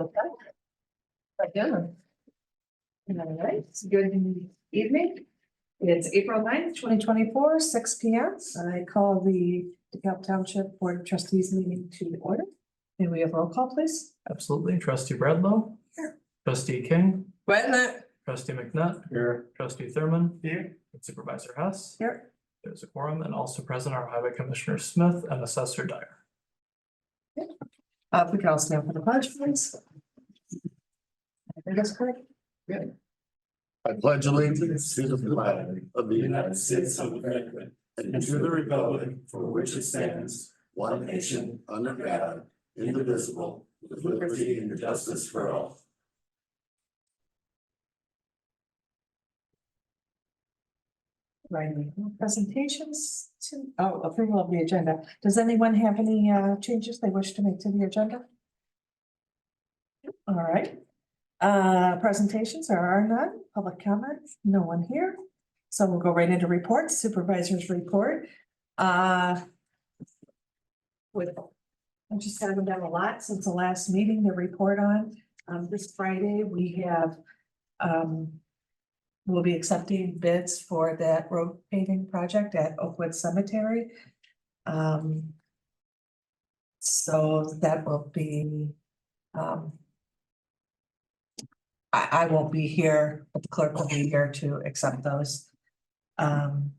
Okay. Again. All right, good evening. It's April 9th, 2024, 6 p.m. I call the DeKalb Township Board of Trustees meeting to order. May we have roll call, please? Absolutely. Trustee Bradlow. Here. Trustee King. Present. Trustee McNutt. Here. Trustee Thurman. Here. And Supervisor Hess. Here. There's a quorum, and also present are Highway Commissioner Smith and Assessor Dyer. If we can all stand for the pledge, please. I think that's correct. I pledge allegiance to the flag of the United States of America and to the republic for which it stands, one nation, under God, indivisible, with liberty and justice for all. Right, presentations to, approval of the agenda. Does anyone have any changes they wish to make to the agenda? All right. Presentations, there are none. Public comments, no one here. So we'll go right into reports, supervisor's report. I just haven't done a lot since the last meeting to report on. This Friday, we have, we'll be accepting bids for that road paving project at Oakwood Cemetery. So that will be, I won't be here, but the clerk will be here to accept those. And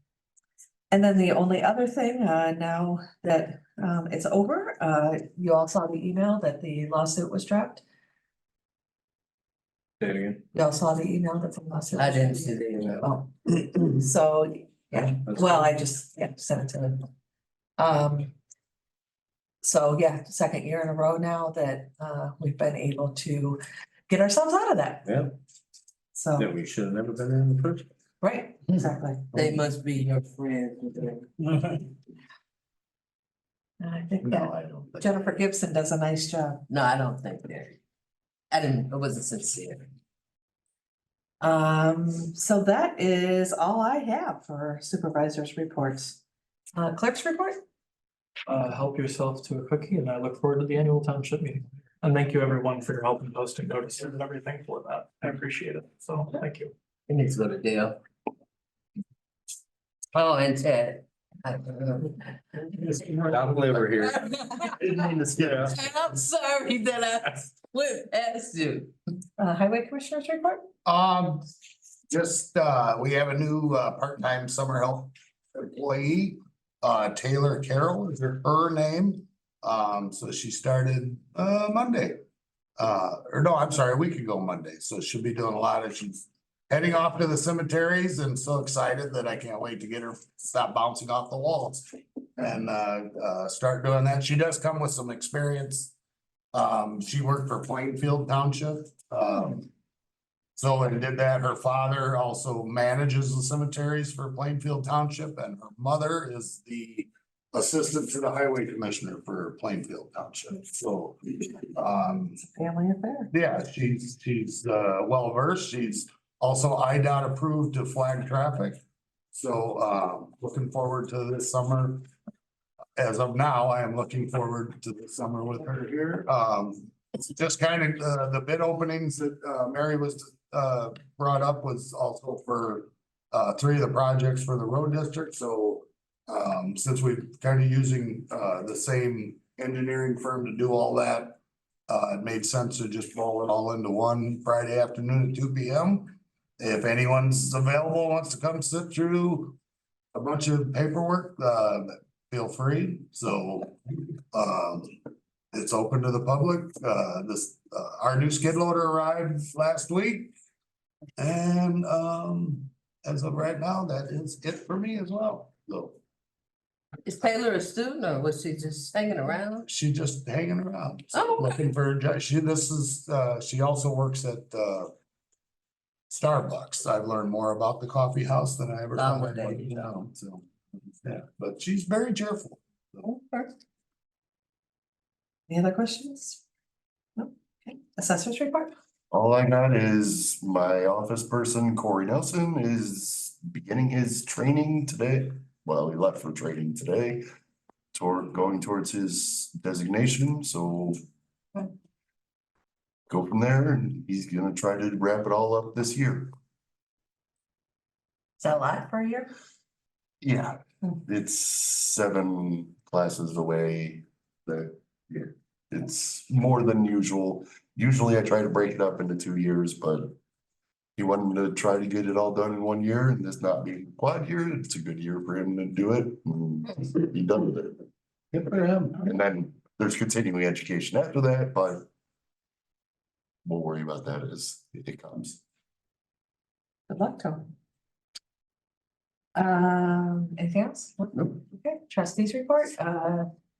then the only other thing, now that it's over, you all saw the email that the lawsuit was dropped. Say it again. You all saw the email that the lawsuit. I didn't see the email. Oh, so, yeah, well, I just, sent it to them. So, yeah, second year in a row now that we've been able to get ourselves out of that. Yeah. So, That we should have never been in the first. right, exactly. They must be your friends. And I think No, that I don't. think- Jennifer Gibson does a nice job. No, I don't think that. It wasn't sincere. So that is all I have for supervisors' reports. Clerk's report? Help yourself to a cookie, and I look forward to the annual township meeting. And thank you everyone for your help in posting notices and everything for that. I appreciate it. So thank you. It needs to go to Dale. Oh, and Ted. I'm over here. Yeah. I'm sorry that I went past you. Highway Commissioner's report? Just, we have a new, part-time summer help employee, Taylor Carroll is her name. So she started, Monday. Or no, I'm sorry, a week ago Monday. So she'll be doing a lot of, she's heading off to the cemeteries and so excited that I can't wait to get her to stop bouncing off the walls and, start doing that. She does come with some experience. She worked for Plainfield Township. So and did that. Her father also manages the cemeteries for Plainfield Township and her mother is the assistant to the highway commissioner for Plainfield Township. So, Family affair. yeah, she's well versed. She's also IDOT approved to flag traffic. So, looking forward to this summer. As of now, I am looking forward to the summer with her here. Just kind of, the bid openings that, Mary was, brought up was also for, 3 of the projects for the road district. So, since we're kind of using, the same engineering firm to do all that, it made sense to just roll it all into one Friday afternoon at 2 p.m. If anyone's available, wants to come sit through a bunch of paperwork, feel free. So, it's open to the public. Our new skid loader arrived last week. And, as of right now, that is it for me as well. So Is Taylor a student or was she just hanging around? she just hanging around. Oh, okay. Looking for a job. She also works at, Starbucks. I've learned more about the coffee house than I ever Oh, thought. there you So, yeah, but she's very cheerful. Any other questions? No? Okay. Assessor's report? All I got is my office person, Corey Nelson, is beginning his training today. Well, he left for training today. Going towards his designation, so go from there, and he's gonna try to wrap it all up this year. Is that a lot for a year? Yeah, it's 7 classes away. Yeah, it's more than usual. Usually I try to break it up into 2 years, but he wanted to try to get it all done in 1 year, and this not being a quad year, it's a good year for him to do it and be done with it. Good for him. And then there's continuing education after that, but we'll worry about that as it comes. Good luck to him. Anything else? Nope. Okay, trustees report,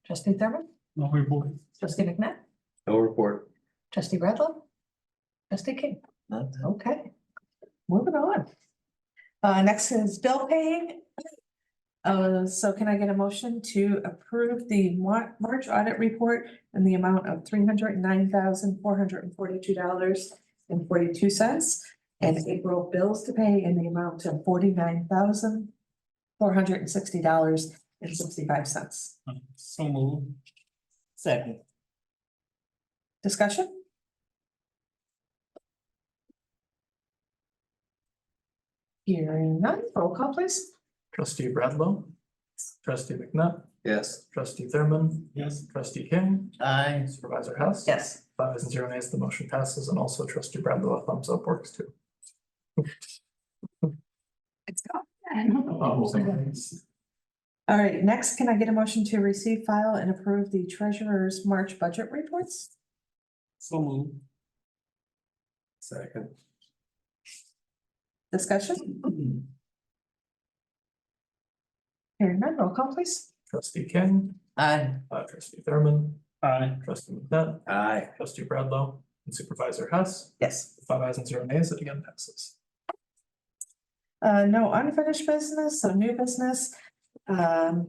trustee Thurman, No report. trustee McNabb, No report. trustee Bradlow, trustee King. Okay, moving on. Next is bill paying. So can I get a motion to approve the March audit report in the amount of $309,442.42 and April bills to pay in the amount of $49,460.65. So move. Second. Discussion? Hearing none, roll call please. Trustee Bradlow. Trustee McNutt. Yes. Trustee Thurman. Yes. Trustee King. Aye. Supervisor Hess. Yes. 5 ayes and 0 nays, the motion passes, and also trustee Bradlow, a thumbs up works too. It's gone. Oh, All right, next, can I get a motion to receive, file, and approve the treasurer's March budget reports? So move. Second. Discussion? Hearing none, roll call please. Trustee King. Aye. Trustee Thurman. Aye. Trustee McNutt. Aye. Trustee Bradlow. And Supervisor Hess. Yes. 5 ayes and 0 nays, it again passes. No unfinished business, so new business. It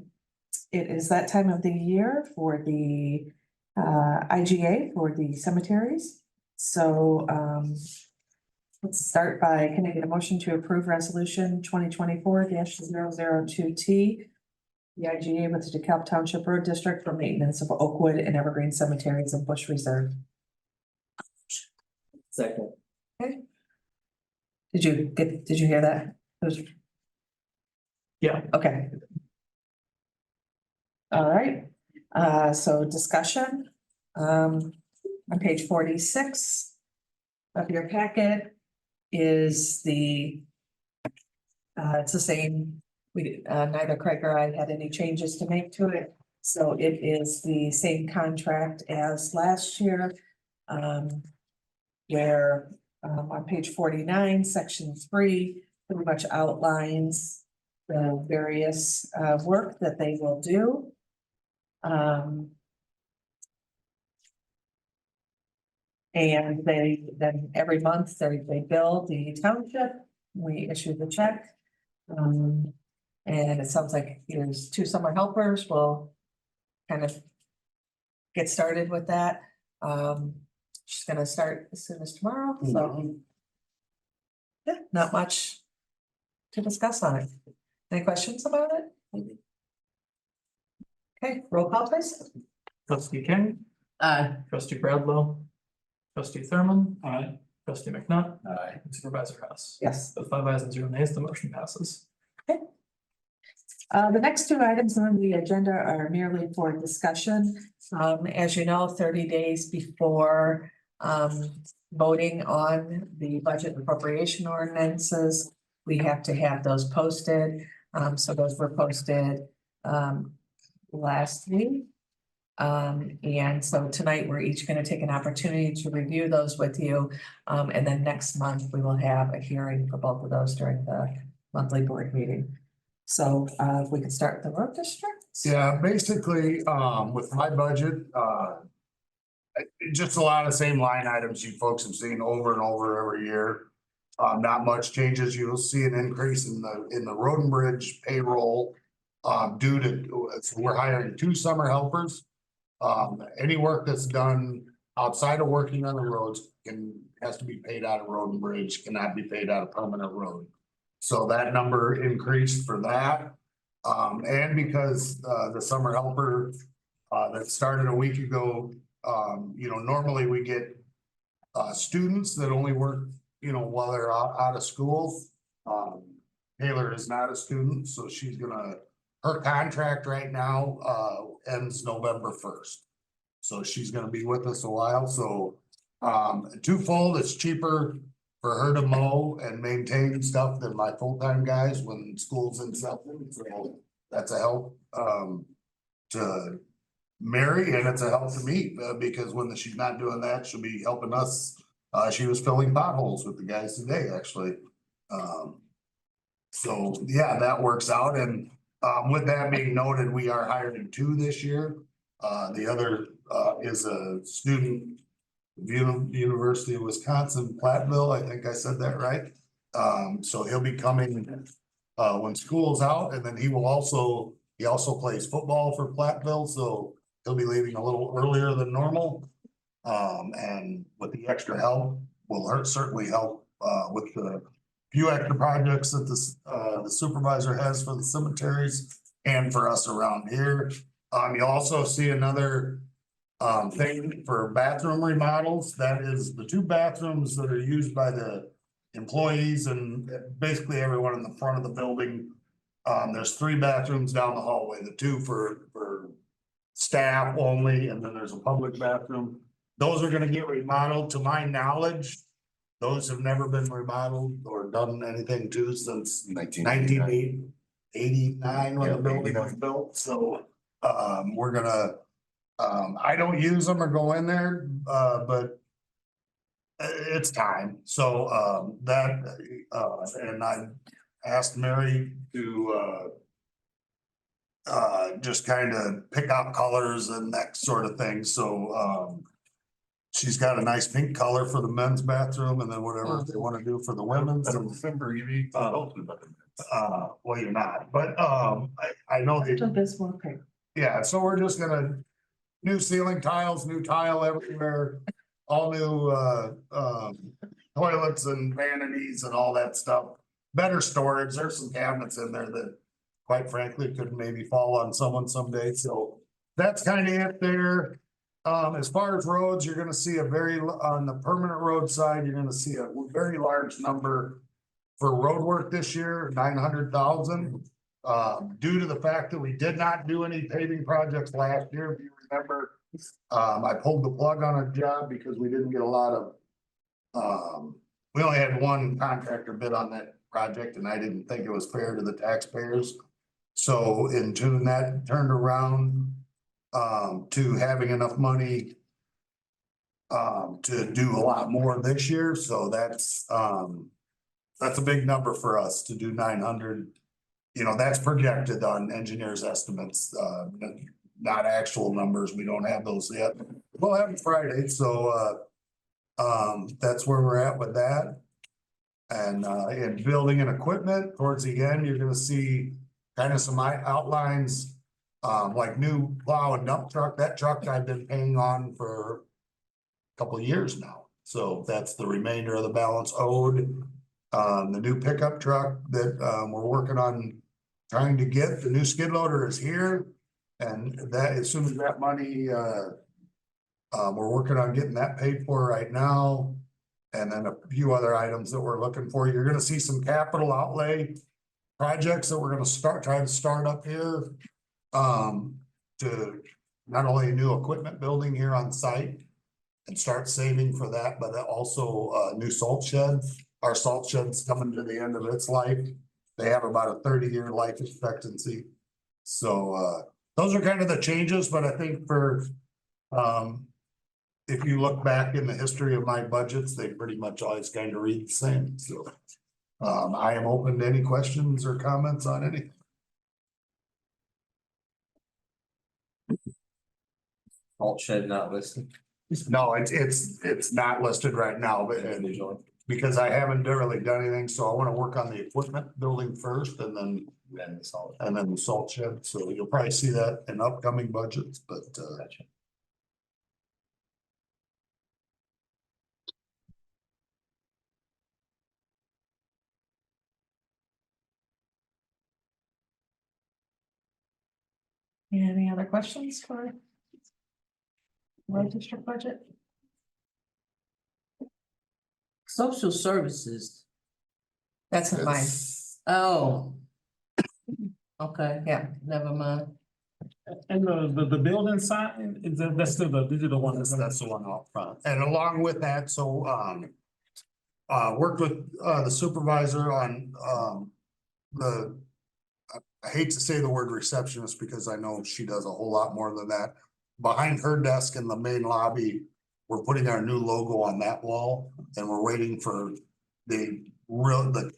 is that time of the year for the IGA for the cemeteries. So let's start by, can I get a motion to approve resolution 2024-002T? The IGA with the DeKalb Township Road District for maintenance of Oakwood and Evergreen cemeteries and Bush Reserve. Second. Did you hear that? It was- Yeah. Okay. All right, so discussion, on page 46 of your packet is it's the same, neither Craig or I had any changes to make to it. So it is the same contract as last year, where, on page 49, section 3, pretty much outlines the various, work that they will do. And then every month they bill the township, we issue the check. And it sounds like there's 2 summer helpers, we'll kind of get started with that. She's gonna start as soon as tomorrow, so. Yeah, not much to discuss on it. Any questions about it? Okay, roll call please. Trustee King. Aye. Trustee Bradlow. Trustee Thurman. Aye. Trustee McNutt. Aye. And Supervisor Hess. Yes. With 5 ayes and 0 nays, the motion passes. The next 2 items on the agenda are merely for discussion. As you know, 30 days before voting on the budget appropriation ordinances, we have to have those posted. So those were posted last week. And so tonight, we're each going to take an opportunity to review those with you. And then next month, we will have a hearing for both of those during the monthly board meeting. So if we could start with the road district. Yeah, basically, with my budget, just a lot of the same line items you folks have seen over and over every year. Not much changes. You'll see an increase in the road and bridge payroll. Due to, so we're hiring 2 summer helpers. Any work that's done outside of working on the roads has to be paid out of road and bridge, cannot be paid out of permanent road. So that number increased for that. And because the summer helper that started a week ago, normally we get students that only work, while they're out of school. Taylor is not a student, so she's gonna, her contract right now, ends November 1st. So she's gonna be with us a while, so, twofold, it's cheaper for her to mow and maintain stuff than my full-time guys when school's in session, so that's a help, to Mary, and it's a help to me, because when she's not doing that, she'll be helping us. She was filling potholes with the guys today, actually. So, yeah, that works out, and, with that being noted, we are hiring 2 this year. The other, is a student, University of Wisconsin, Platteville, I think I said that right. So he'll be coming, when school's out, and then he also plays football for Platteville, so he'll be leaving a little earlier than normal. And with the extra help, will certainly help, with the few extra projects that the supervisor has for the cemeteries and for us around here. You'll also see another thing for bathroom remodels. That is the 2 bathrooms that are used by the employees and basically everyone in the front of the building. There's 3 bathrooms down the hallway, the 2 for staff only, and then there's a public bathroom. Those are gonna get remodeled. To my knowledge, those have never been remodeled or done anything to since 1989 when the building was built, so, we're gonna, I don't use them or go in there, but it's time, so, and I asked Mary to, just kind of pick out colors and that sort of thing, so, she's got a nice pink color for the men's bathroom, and then whatever they want to do for the women's. December, you well, you're not, but, I know they, This one, okay. yeah, so we're just gonna, new ceiling tiles, new tile everywhere, all new, toilets and vanities and all that stuff. Better storage, there's some cabinets in there that, quite frankly, could maybe fall on someone someday, so that's kind of it there. As far as roads, you're gonna see on the permanent road side, you're gonna see a very large number for road work this year, 900,000. Due to the fact that we did not do any paving projects last year, if you remember. I pulled the plug on a job because we didn't get a lot of. We only had 1 contractor bid on that project, and I didn't think it was fair to the taxpayers. So in June, that turned around, to having enough money. To do a lot more this year, so that's a big number for us to do 900. That's projected on engineers' estimates, not actual numbers. We don't have those yet. We'll have it Friday, so, that's where we're at with that. And, in building and equipment, towards the end, you're gonna see kind of some outlines, like new plow and dump truck. That truck I've been paying on for a couple of years now. So that's the remainder of the balance owed. The new pickup truck that, we're working on trying to get, the new skid loader is here. And that, as soon as that money, we're working on getting that paid for right now. And then a few other items that we're looking for. You're gonna see some capital outlay projects that we're gonna try to start up here. To not only a new equipment building here on site and start saving for that, but also a new salt shed. Our salt shed's coming to the end of its life. They have about a 30-year life expectancy. So, those are kind of the changes, but I think if you look back in the history of my budgets, they pretty much always kind of read the same, so. I am open to any questions or comments on anything. Salt shed not listed. No, it's not listed right now, but because I haven't really done anything, so I want to work on the equipment building first and then the salt shed. So you'll probably see that in upcoming budgets, but Any other questions for road district budget? social services. That's in mine. It's- Oh. Okay, yeah, never mind. And the building sign, is that, that's still the digital one? That's the one out front. And along with that, so, worked with, the supervisor on, the, I hate to say the word receptionist because I know she does a whole lot more than that. Behind her desk in the main lobby, we're putting our new logo on that wall and we're waiting for the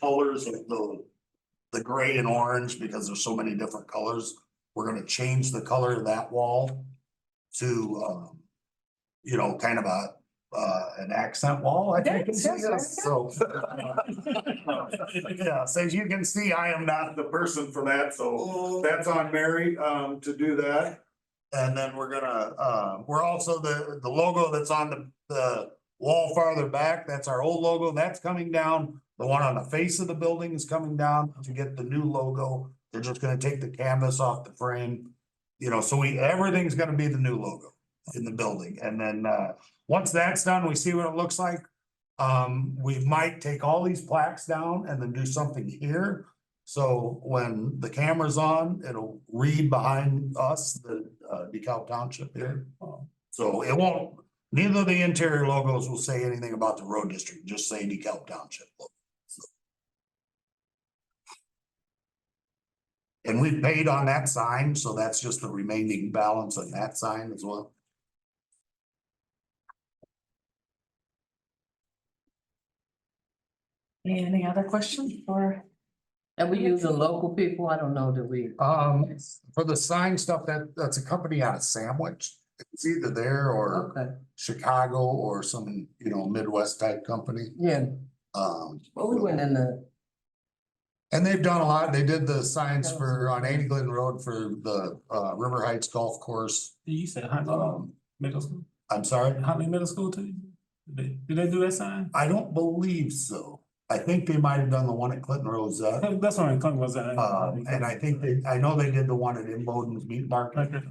colors of the gray and orange because there's so many different colors. We're gonna change the color of that wall to, kind of an accent wall, I think. Yes, yes, So. Yeah, so as you can see, I am not the person for that, so that's on Mary, to do that. And then we're gonna, we're also the logo that's on the wall farther back, that's our old logo, that's coming down. The one on the face of the building is coming down to get the new logo. They're just gonna take the canvas off the frame. So everything's gonna be the new logo in the building. And then, once that's done, we see what it looks like. We might take all these plaques down and then do something here. So when the camera's on, it'll read behind us, the DeKalb Township here. So it won't, neither of the interior logos will say anything about the road district, just say DeKalb Township. And we paid on that sign, so that's just the remaining balance on that sign as well. Any other questions for? And we using local people? I don't know that we. For the sign stuff, that's a company out of Sandwich. It's either there or Okay, Chicago or some, Midwest type company. yeah, Um, well, we went in the, and they've done a lot. They did the signs on Annie Glen Road for the River Heights Golf Course. You said Huntley Middle School, I'm sorry, Huntley Middle School too? Did they do that sign? I don't believe so. I think they might have done the one at Clinton Rosette. That's what I'm talking about. And I think I know they did the one at Imboden's Meat Market. Okay.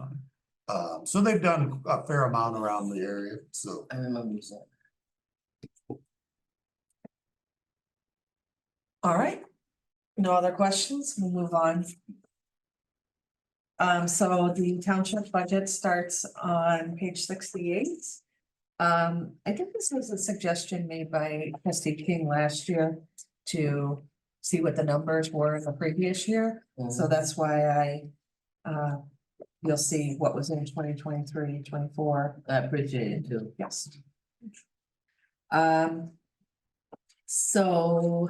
So they've done a fair amount around the area, so. I remember you said. All right. No other questions? We'll move on. So the township budget starts on page 68. I think this was a suggestion made by trustee King last year to see what the numbers were in the previous year. So that's why you'll see what was in 2023, 24. I appreciate it too. Yes. So.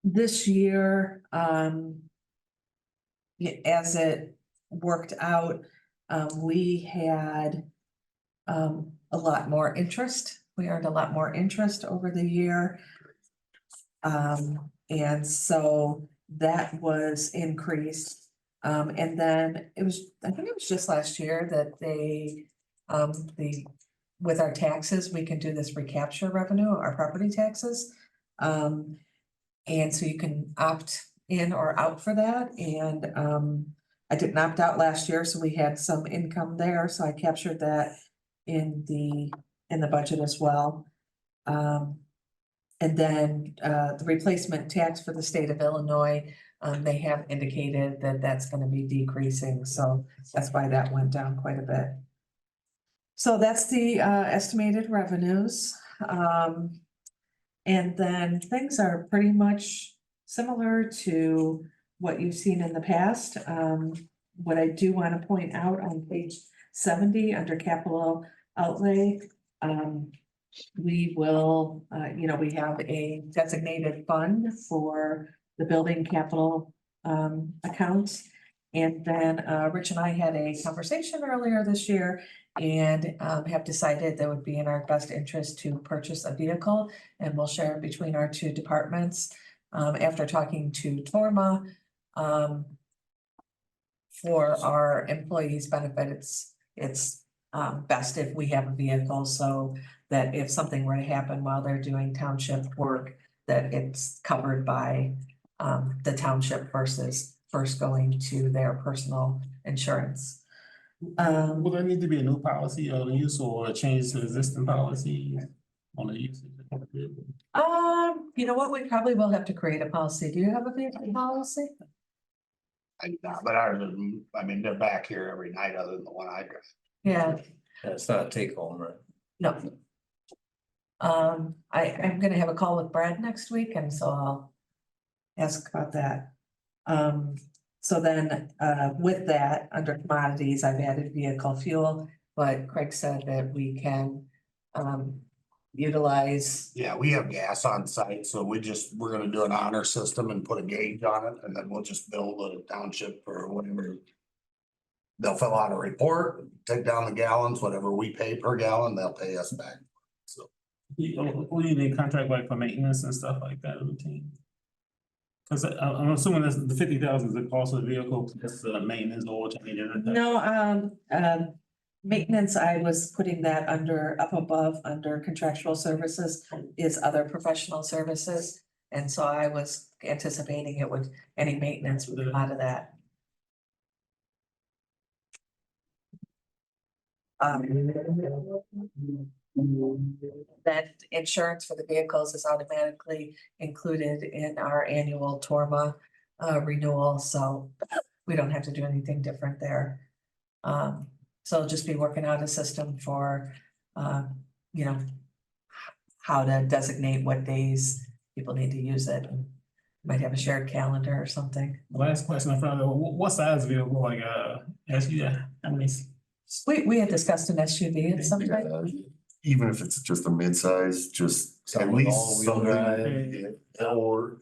This year, as it worked out, we had a lot more interest. We earned a lot more interest over the year. And so that was increased. And then I think it was just last year that with our taxes, we can do this recapture revenue, our property taxes. And so you can opt in or out for that. And I didn't opt out last year, so we had some income there. So I captured that in the budget as well. And then the replacement tax for the state of Illinois, they have indicated that that's going to be decreasing. So that's why that went down quite a bit. So that's the estimated revenues. And then things are pretty much similar to what you've seen in the past. What I do want to point out on page 70 under capital outlay, we will, we have a designated fund for the building capital accounts. And then Rich and I had a conversation earlier this year and have decided that would be in our best interest to purchase a vehicle, and we'll share it between our two departments. After talking to Torma, for our employees' benefit, it's best if we have a vehicle so that if something were to happen while they're doing township work, that it's covered by the township versus first going to their personal insurance. Will there need to be a new policy or use or a change to existing policy? on the usage? You know what, we probably will have to create a policy. Do you have a vehicle policy? But ours, I mean, they're back here every night other than the one I drive. Yeah, It's not a take home, right? no. I'm gonna have a call with Brad next week, and so I'll ask about that. So then, with that, under commodities, I've added vehicle fuel, but Craig said that we can, utilize. Yeah, we have gas on site, so we're gonna do an honor system and put a gauge on it, and then we'll just bill the township for whatever. They'll fill out a report, take down the gallons, whatever we pay per gallon, they'll pay us back. So, We need a contract like for maintenance and stuff like that routine. Cause I'm assuming that's the 50,000 is the cost of the vehicle, that's the maintenance, oil change and everything. No, maintenance, I was putting that up above, under contractual services is other professional services. And so I was anticipating any maintenance would come out of that. That insurance for the vehicles is automatically included in our annual TORMA renewal, so we don't have to do anything different there. So I'll just be working out a system for, you know, how to designate what days people need to use it. Might have a shared calendar or something. Last question I found, what size vehicle, like, SUV, I mean, We had discussed an SUV at some point. Even if it's just a mid-size, just at Something with least all-wheel something, or.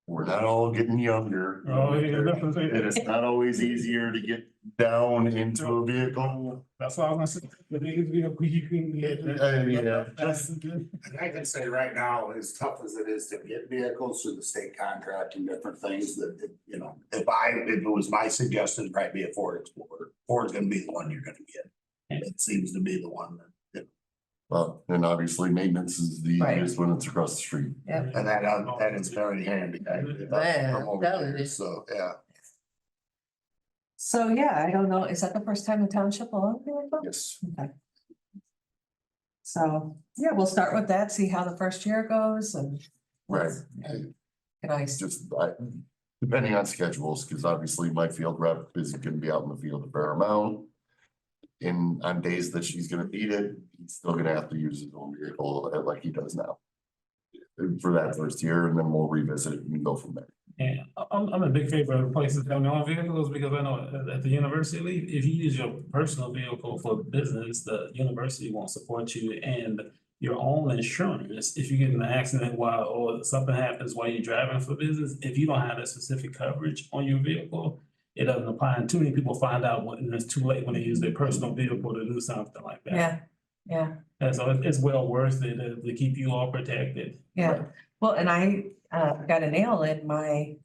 We're not all getting younger. Oh, yeah, definitely. And it's not always easier to get down into a vehicle. That's all I'm gonna say, the biggest vehicle you can get. Yeah. and I can say right now, as tough as it is to get vehicles through the state contract and different things that, you know, if it was my suggestion, it'd probably be a Ford Explorer. Ford's gonna be the one you're gonna get. It seems to be the one that, Well, and obviously maintenance is the Right. easiest when it's across the street. Yep. and that is very handy. Man, I'm over telling here, you. So, yeah. So, yeah, I don't know, is that the first time the township will own a vehicle? Yes. Okay. So, yeah, we'll start with that, see how the first year goes and. Right. And I, It's just, depending on schedules, because obviously my field rep is gonna be out in the field a fair amount. And on days that she's gonna need it, he's still gonna have to use his own vehicle like he does now. For that first year, and then we'll revisit it and go from there. Yeah, I'm a big favor of places having their own vehicles, because I know at the university, if you use your personal vehicle for business, the university won't support you, and your own insurance, if you get in an accident or something happens while you're driving for business, if you don't have that specific coverage on your vehicle, it doesn't apply, and too many people find out when it's too late when they use their personal vehicle to do something like that. yeah, And so it's well worth it to keep you all protected. yeah. Well, and I got a nail in my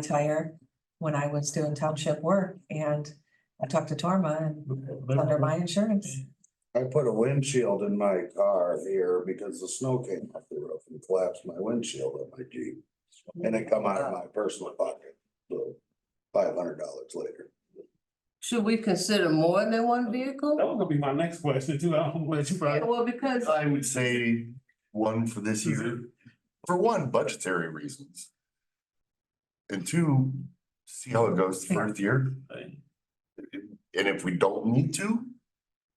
tire when I was doing township work, and I talked to Torma and it's under my insurance. I put a windshield in my car here because the snow came off the roof and collapsed my windshield on my Jeep. And it come out of my personal pocket, so $500 later. Should we consider more than one vehicle? That was gonna be my next question too. I'm glad you brought it. Well, because I would say one for this year, for one, budgetary reasons. And two, see how it goes the first year, and if we don't need to,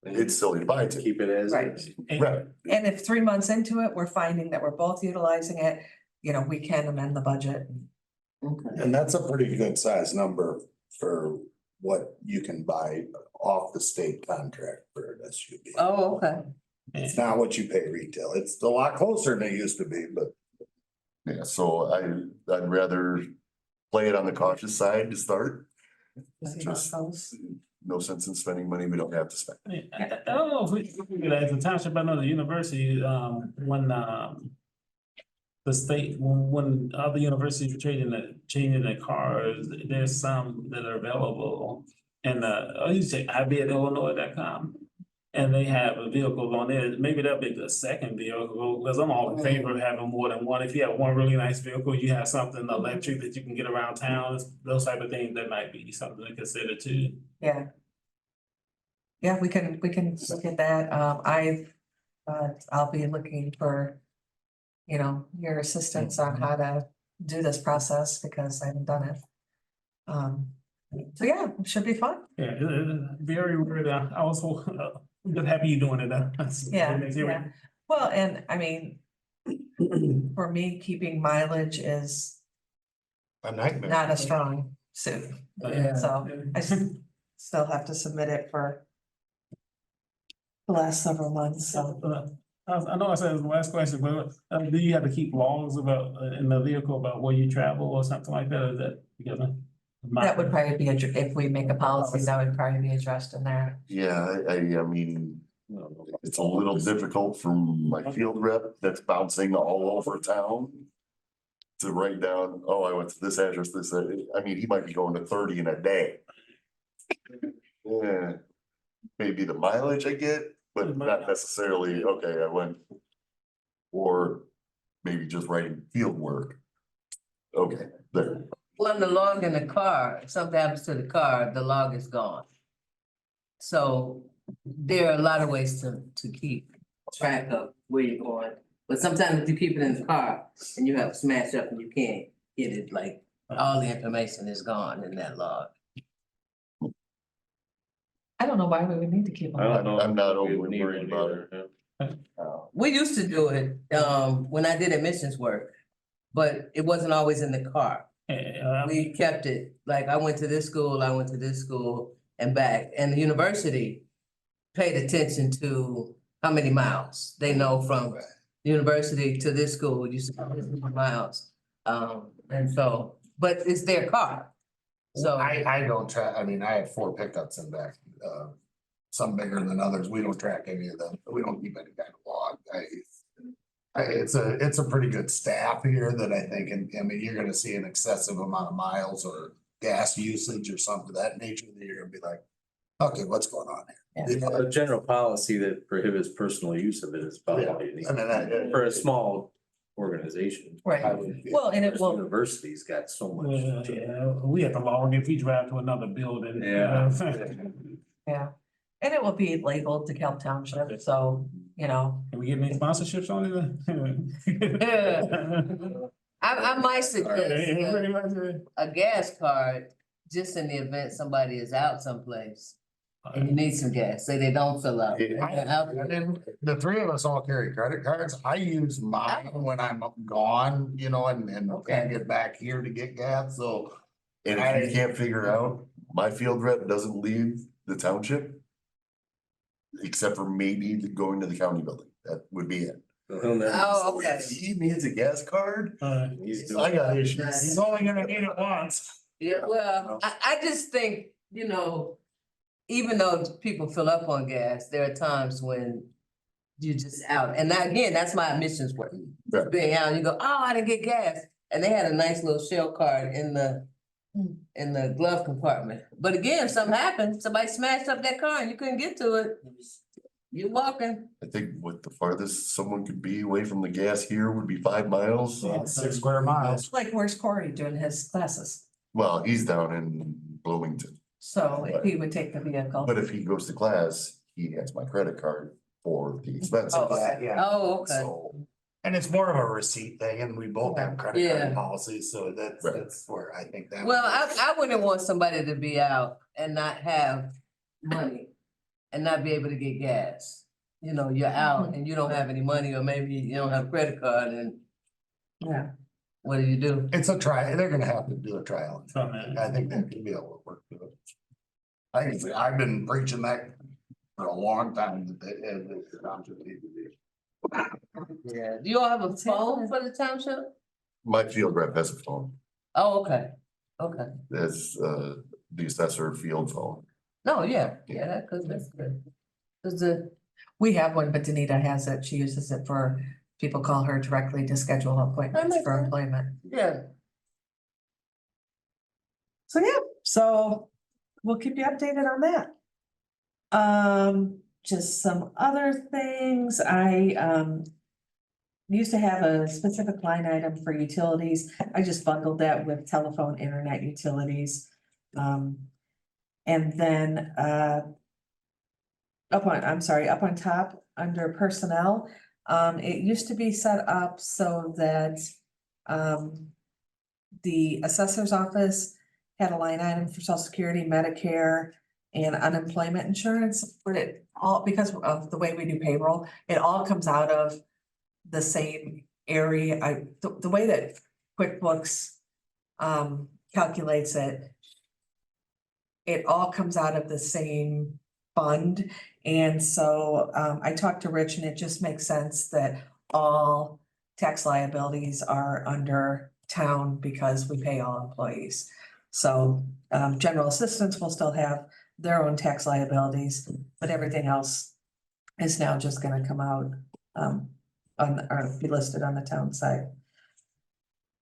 it's silly to buy it. Keep it as Right. is. Right, And if 3 months into it, we're finding that we're both utilizing it, you know, we can amend the budget. And that's a pretty good size number for what you can buy off the state contract for an SUV. Oh, okay. It's not what you pay retail. It's a lot closer than it used to be, but yeah, so I'd rather play it on the cautious side to start. See how it Just goes. no sense in spending money we don't have to spend. I don't know if we, as a township, I know the university, when, the state, when other universities are changing their cars, there's some that are available. And, you say, I be at Illinois.com, and they have a vehicle on there, maybe that'll be the second vehicle, because I'm all in favor of having more than one. If you have one really nice vehicle, you have something electric that you can get around town, those type of things, that might be something to consider too. Yeah. yeah, we can look at that. I'll be looking for, you know, your assistance on how to do this process because I haven't done it. So yeah, it should be fun. Yeah, very weird. I was just happy you're doing it. Yeah, yeah. Well, and I mean, for me, keeping mileage is A nightmare. not a strong suit. Yeah. So I still have to submit it for the last several months, so. I know I said it was the last question, but do you have to keep logs about in the vehicle about where you travel or something like that? Or is that together? That would probably be, if we make a policy, that would probably be addressed in there. Yeah, I mean, it's a little difficult from my field rep that's bouncing all over town. To write down, oh, I went to this address, I mean, he might be going to 30 in a day. Yeah, maybe the mileage I get, but not necessarily, okay, I went. Or maybe just writing field work. Okay, there. Well, the log in the car, if something happens to the car, the log is gone. So there are a lot of ways to keep track of where you're going. But sometimes if you keep it in the car and you have smashed up and you can't get it, like all the information is gone in that log. I don't know why we would need to keep them. I'm not overly worried about it. We used to do it, when I did admissions work, but it wasn't always in the car. We kept it, like I went to this school and back, and the university paid attention to how many miles they know from university to this school, you said this many miles. And so, but it's their car. So I don't track, I mean, I have 4 pickups in back, some bigger than others. We don't track any of them. We don't keep any kind of log. It's a pretty good staff here that I think, and I mean, you're gonna see an excessive amount of miles or gas usage or something of that nature that you're gonna be like, okay, what's going on here? A general policy that prohibits personal use of it is Yeah, probably I mean, for a small organization. Right. I would- Well, and it First will, University's got so much. Yeah, we have to log if we drive to another building. Yeah. yeah, and it will be labeled DeKalb Township, so, you know. Can we get any sponsorships on it? I might suggest a gas card, just in the event somebody is out someplace. And you need some gas, say they don't fill up. The 3 of us all carry credit cards. I use mine when I'm gone, you know, and can't get back here to get gas, so. And if you can't figure out, my field rep doesn't leave the township. Except for maybe going to the county building, that would be it. Oh, okay. He needs a gas card. He's I doing. got issues. He's only gonna need it once. Yeah, well, I just think, you know, even though people fill up on gas, there are times when you're just out. And that, again, that's my admissions work. Right. Being out, you go, oh, I didn't get gas. And they had a nice little shell card in the glove compartment. But again, if something happened, somebody smashed up that car and you couldn't get to it, you're walking. I think what the farthest someone could be away from the gas here would be 5 miles. 6 square miles. Like, where's Corey doing his classes? Well, he's down in Bloomington, So if he would take the vehicle. but if he goes to class, he has my credit card for the expenses. Yeah, Oh, okay. So, and it's more of a receipt thing, and we both have credit Yeah. card policies, so that's where I think that. Well, I wouldn't want somebody to be out and not have money and not be able to get gas. You know, you're out and you don't have any money, or maybe you don't have a credit card, and Yeah. what do you do? It's a try, they're gonna have to do a trial. From it. I think that could be able to work through it. I've been preaching that for a long time, that the township needs to do. Yeah. Do you all have a phone for the township? my field rep has a phone, Oh, okay, okay. that's the assessor field phone. No, yeah, that's good. Cause We have one, but Danita has it. She uses it for, people call her directly to schedule appointments makes for sense. employment. yeah, So, yeah, so we'll keep you updated on that. Just some other things, I used to have a specific line item for utilities. I just bundled that with telephone, internet, utilities. And then, up on top, under personnel. It used to be set up so that, the assessor's office had a line item for social security, Medicare, and unemployment insurance, but it all, because of the way we do payroll, it all comes out of the same area. The way that QuickBooks calculates it, it all comes out of the same fund. And so I talked to Rich, and it just makes sense that all tax liabilities are under town because we pay all employees. So general assistants will still have their own tax liabilities, but everything else is now just gonna come out or be listed on the town side.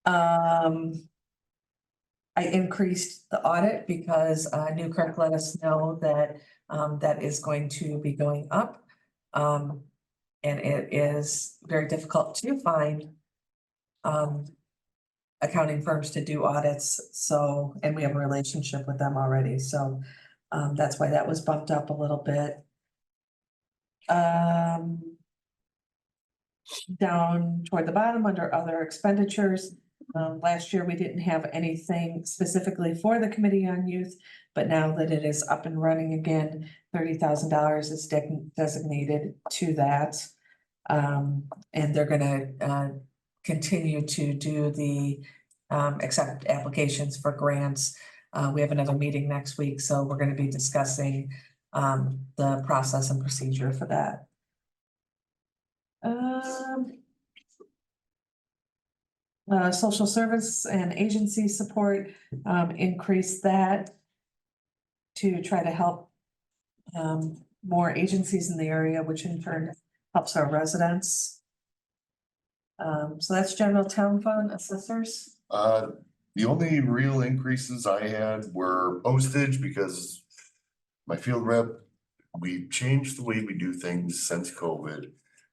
I increased the audit because Newkirk let us know that that is going to be going up. And it is very difficult to find accounting firms to do audits, so, and we have a relationship with them already, so that's why that was bumped up a little bit. Down toward the bottom, under other expenditures, last year we didn't have anything specifically for the Committee on Youth, but now that it is up and running again, $30,000 is designated to that. And they're gonna continue to do the accept applications for grants. We have another meeting next week, so we're gonna be discussing the process and procedure for that. Social service and agency support, increase that to try to help more agencies in the area, which in turn helps our residents. So that's general town fund assessors. The only real increases I had were postage because my field rep, we changed the way we do things since COVID.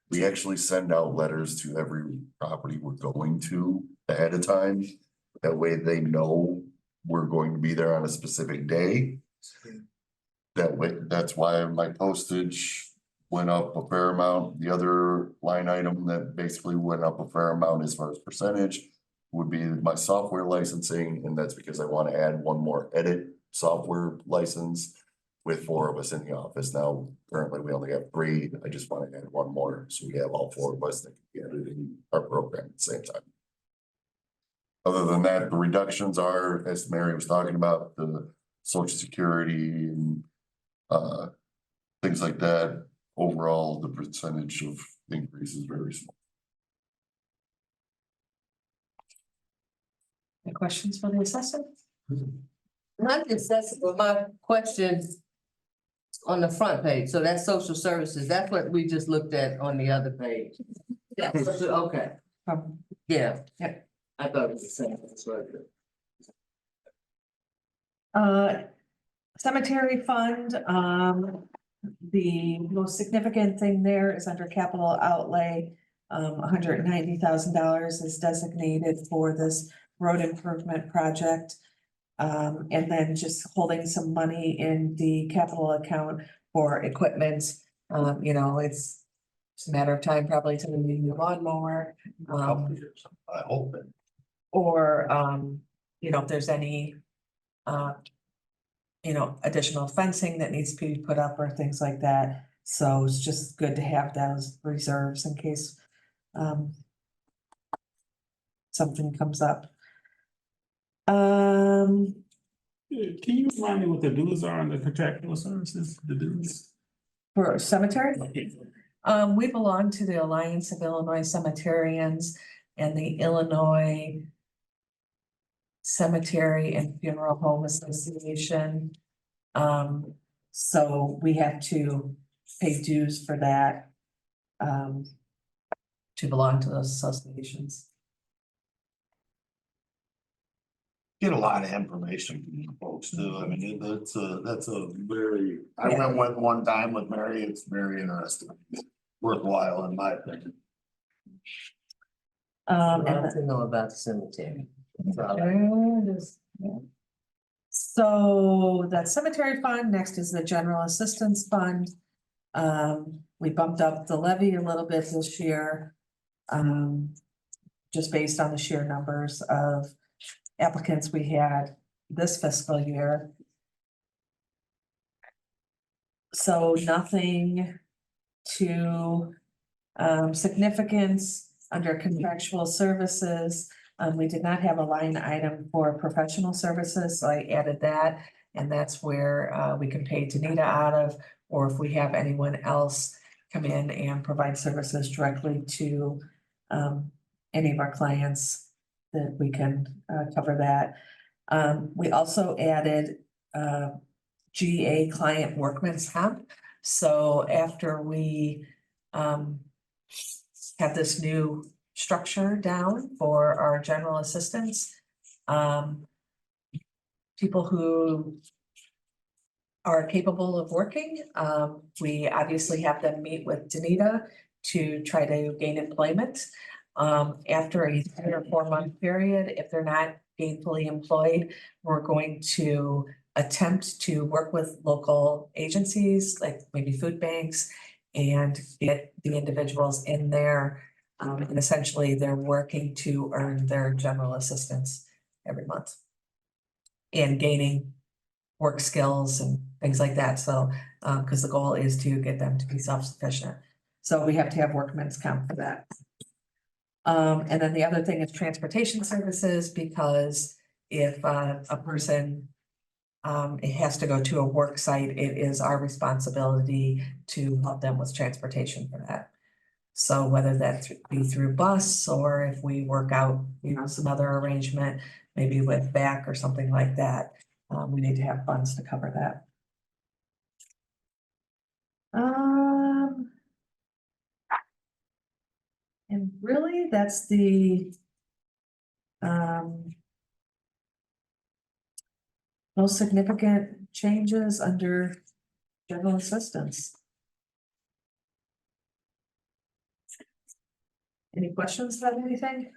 We actually send out letters to every property we're going to ahead of time. That way they know we're going to be there on a specific day. That way, that's why my postage went up a fair amount. The other line item that basically went up a fair amount as far as percentage would be my software licensing, and that's because I want to add one more edit software license with 4 of us in the office. Now, currently we only have 3. I just want to add one more, so we have all 4 of us that can be editing our program at the same time. Other than that, the reductions are, as Mary was talking about, the Social Security and things like that. Overall, the percentage of increase is very small. Any questions for the assessor? Not the assessor, but my question on the front page, so that's social services, that's what we just looked at on the other page. Yeah, okay, yeah. Yep. I thought it was the same, that's right. Cemetery fund, the most significant thing there is under capital outlay. $190,000 is designated for this road improvement project. And then just holding some money in the capital account for equipment. You know, it's a matter of time probably till we need a new lawnmower. I hope it. Or, you know, if there's any, you know, additional fencing that needs to be put up or things like that. So it's just good to have those reserves in case something comes up. Can you remind me what the dues are on the contractual services, the dues? For cemetery, we belong to the Alliance of Illinois Cemeterians and the Illinois Cemetery and Funeral Home Association. So we have to pay dues for that. To belong to those associations. Get a lot of information from you folks too. I mean, that's a very, I went with one time with Mary. It's very interesting. Worthwhile in my opinion. I want to know about the cemetery. So that cemetery fund, next is the general assistance fund. We bumped up the levy a little bit this year. Just based on the sheer numbers of applicants we had this fiscal year. So nothing to significance under contractual services. We did not have a line item for professional services, so I added that. And that's where we can pay Danita out of, or if we have anyone else come in and provide services directly to any of our clients, that we can cover that. We also added GA client workman's comp. So after we have this new structure down for our general assistants, people who are capable of working, we obviously have them meet with Danita to try to gain employment. After a 3 or 4 month period, if they're not gainfully employed, we're going to attempt to work with local agencies, like maybe food banks, and get the individuals in there. And essentially they're working to earn their general assistance every month. And gaining work skills and things like that. So, because the goal is to get them to be self-sufficient. So we have to have workman's comp for that. And then the other thing is transportation services, because if a person it has to go to a work site, it is our responsibility to help them with transportation for that. So whether that be through bus, or if we work out, some other arrangement, maybe with back or something like that, we need to have funds to cover that. And really, that's the most significant changes under general assistance. Any questions about anything?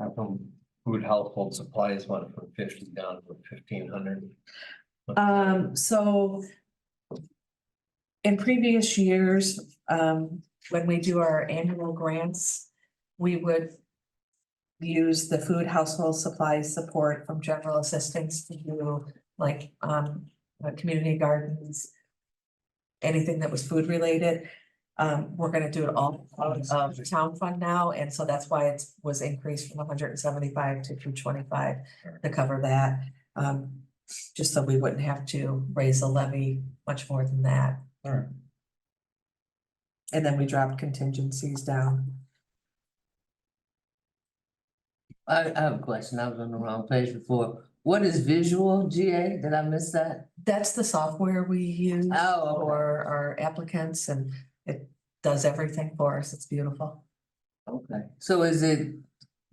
How come food household supplies went from 50 down to 1,500? So in previous years, when we do our annual grants, we would use the food household supplies support from general assistance to do like community gardens, anything that was food related. We're gonna do it all out of the town fund now, and so that's why it was increased from 175 to 225 to cover that. Just so we wouldn't have to raise the levy much more than that. Alright. And then we dropped contingencies down. I have a question. I was on the wrong page before. What is visual GA? Did I miss that? That's the software we use Oh, okay. for our applicants, and it does everything for us. It's beautiful. Okay. So is it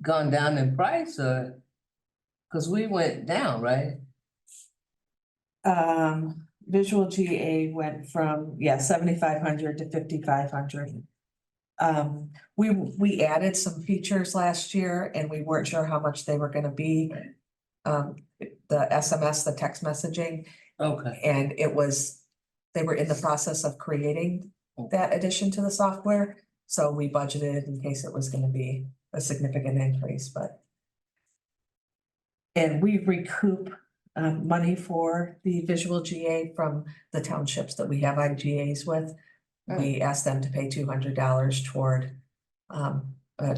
gone down in price, or? Cause we went down, right? Visual GA went from, 7,500 to 5,500. We added some features last year and we weren't sure how much they were gonna be. The SMS, the text messaging, Okay. and they were in the process of creating that addition to the software. So we budgeted in case it was gonna be a significant increase, but. And we recoup money for the visual GA from the townships that we have IGAs with. We asked them to pay $200 toward a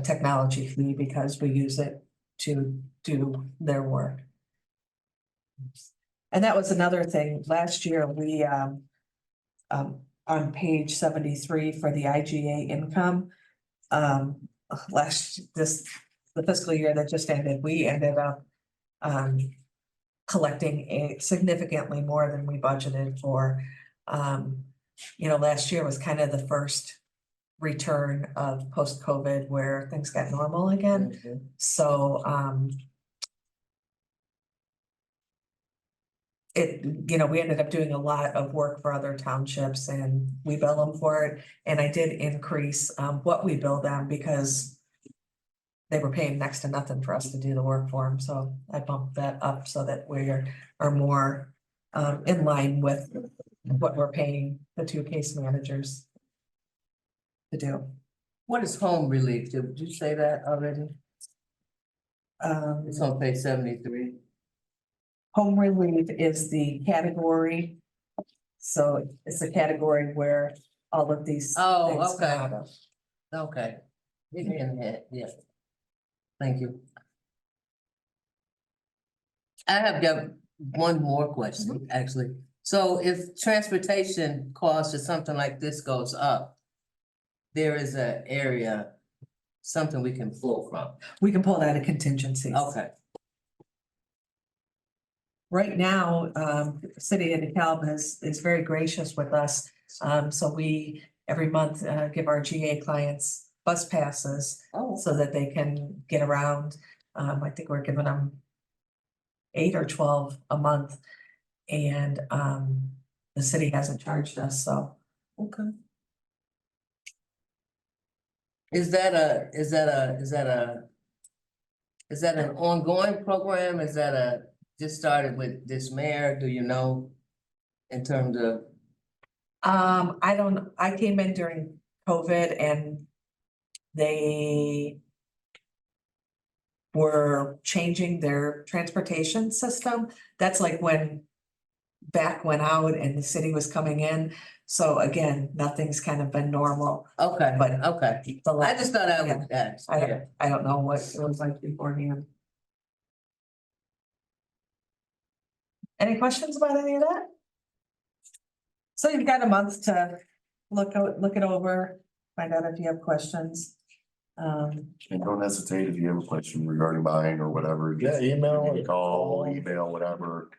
technology fee because we use it to do their work. And that was another thing. Last year, we on page 73 for the IGA income, the fiscal year that just ended, we ended up collecting significantly more than we budgeted for. Last year was kind of the first return of post-COVID where things got normal again. Mhm. So we ended up doing a lot of work for other townships and we bill them for it. And I did increase what we bill them because they were paying next to nothing for us to do the work for them, so I bumped that up so that we are more in line with what we're paying the two case managers to do. What is home relief? Did you say that already? It's on page 73. Home relief is the category. So it's a category where all of these. Oh, things come okay. out of. Okay. Hit me in the head, yeah. Thank you. I have got one more question, actually. So if transportation costs or something like this goes up, there is an area, something we can pull from. We can pull that in contingencies. Okay, Right now, the city of DeKalb is very gracious with us. So we, every month, give our GA clients bus passes oh, so that they can get around. I think we're giving them 8 or 12 a month. And, the city hasn't charged us, so. okay. Is that an ongoing program? Is that just started with this mayor, do you know? In terms of, I came in during COVID and they were changing their transportation system. That's like when back went out and the city was coming in. So again, nothing's kind of been normal. okay, But- okay. I just thought I would ask, yeah. I don't know what it was like beforehand. Any questions about any of that? So you've got a month to look it over, find out if you have questions. And don't hesitate if you have a question regarding mine or whatever. Yeah, email Give me a or Call, call. email, whatever.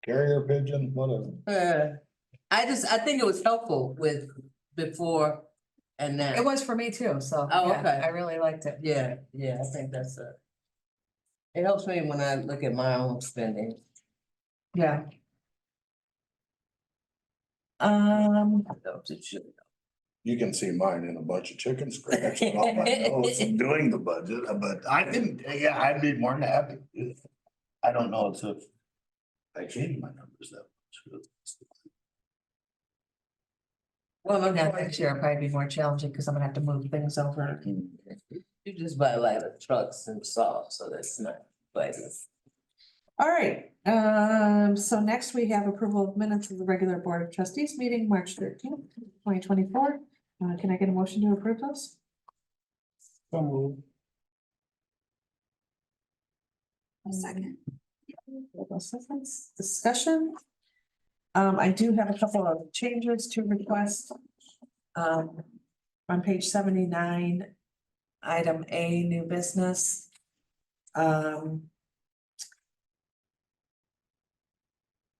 Carrier pigeon, whatever. I think it was helpful with before and now. It was for me too, so Oh, yeah, okay. I really liked it. Yeah, I think that's it helps me when I look at my own spending. Yeah. It should. You can see mine in a bunch of chicken scratch off my nose and doing the budget, but I can, yeah, I'd be more than happy. I don't know if I changed my numbers that much. Well, Yeah, next year will probably be more challenging because I'm gonna have to move things over. you just buy like the trucks and salt, so that's not, but All right, so next we have approval of minutes of the regular Board of Trustees meeting, March 13th, 2024. Can I get a motion to approve those? A second. Seconds, discussion. I do have a couple of changes to request. On page 79, item A, new business.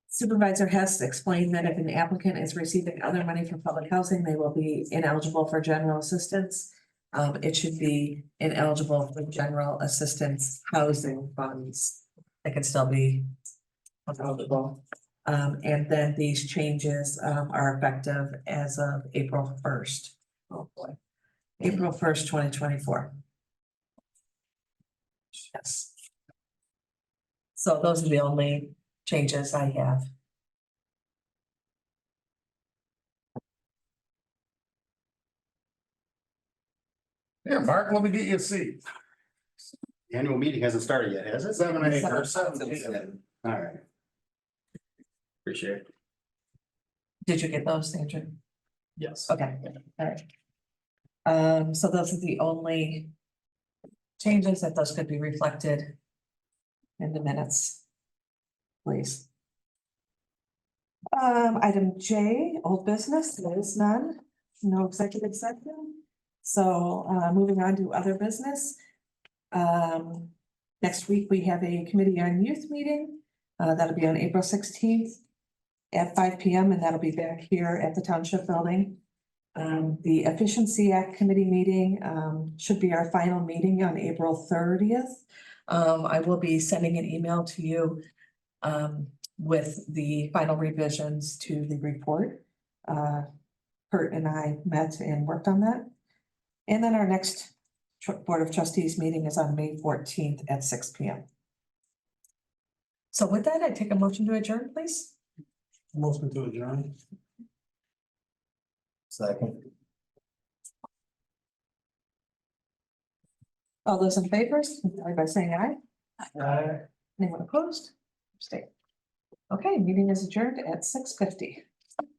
Supervisor Hess explained that if an applicant is receiving other money from public housing, they will be ineligible for general assistance. It should be ineligible for general assistance housing funds. It can still be eligible. And then these changes are effective as of April 1st. Oh boy. April 1st, 2024. Yes. So those are the only changes I have. Here, Mark, let me get you a seat. The annual meeting hasn't started yet, has it? 7 All right. Appreciate it. Did you get those, Andrew? Yes. Okay, all right. So those are the only changes that those could be reflected in the minutes. Please. Item J, old business, there is none, no executive session. So, moving on to other business. Next week, we have a committee on youth meeting, that'll be on April 16th. At 5 p.m. and that'll be back here at the Township Building. The Efficiency Act Committee meeting should be our final meeting on April 30th. I will be sending an email to you with the final revisions to the report. Kurt and I met and worked on that. And then our next Board of Trustees meeting is on May 14th at 6 p.m. So with that, I take a motion to adjourn, please. Motion to adjourn. Second. All those in favor, signify by saying aye. Anyone opposed? Stay. Okay, meeting is adjourned at 6:50.